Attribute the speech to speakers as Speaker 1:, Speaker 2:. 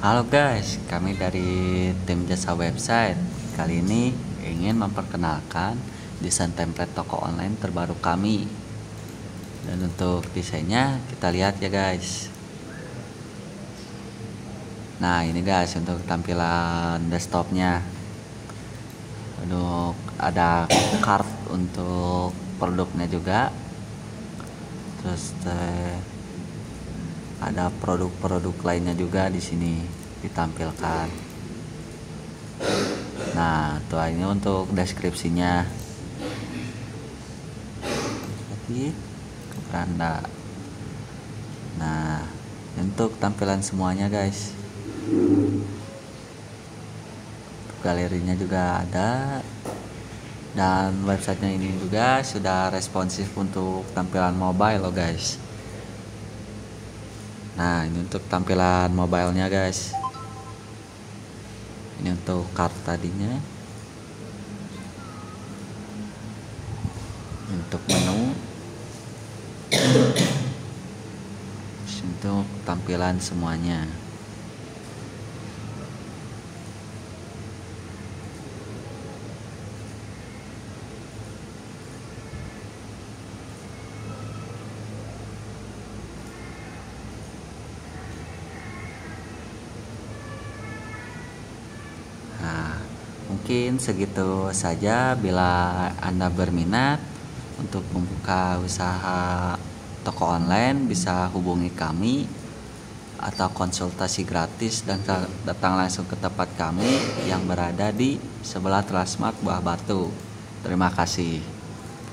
Speaker 1: Halo guys, kami dari tim jasa website. Kali ini ingin memperkenalkan desain template toko online terbaru kami. Dan untuk desainnya kita lihat ya guys. Nah ini guys untuk tampilan desktopnya. Untuk ada card untuk produknya juga. Terus ada produk-produk lainnya juga di sini ditampilkan. Nah, tuh ini untuk deskripsinya. Jadi ke beranda. Nah, untuk tampilan semuanya guys. Galerinya juga ada. Dan websitenya ini juga sudah responsif untuk tampilan mobile loh guys. Nah ini untuk tampilan mobilenya guys. Ini untuk card tadinya. Untuk menu. Terus untuk tampilan semuanya. Mungkin segitu saja. Bila Anda berminat untuk membuka usaha toko online, bisa hubungi kami atau konsultasi gratis dan datang langsung ke tempat kami yang berada di sebelah Transmart Buah Batu. Terima kasih.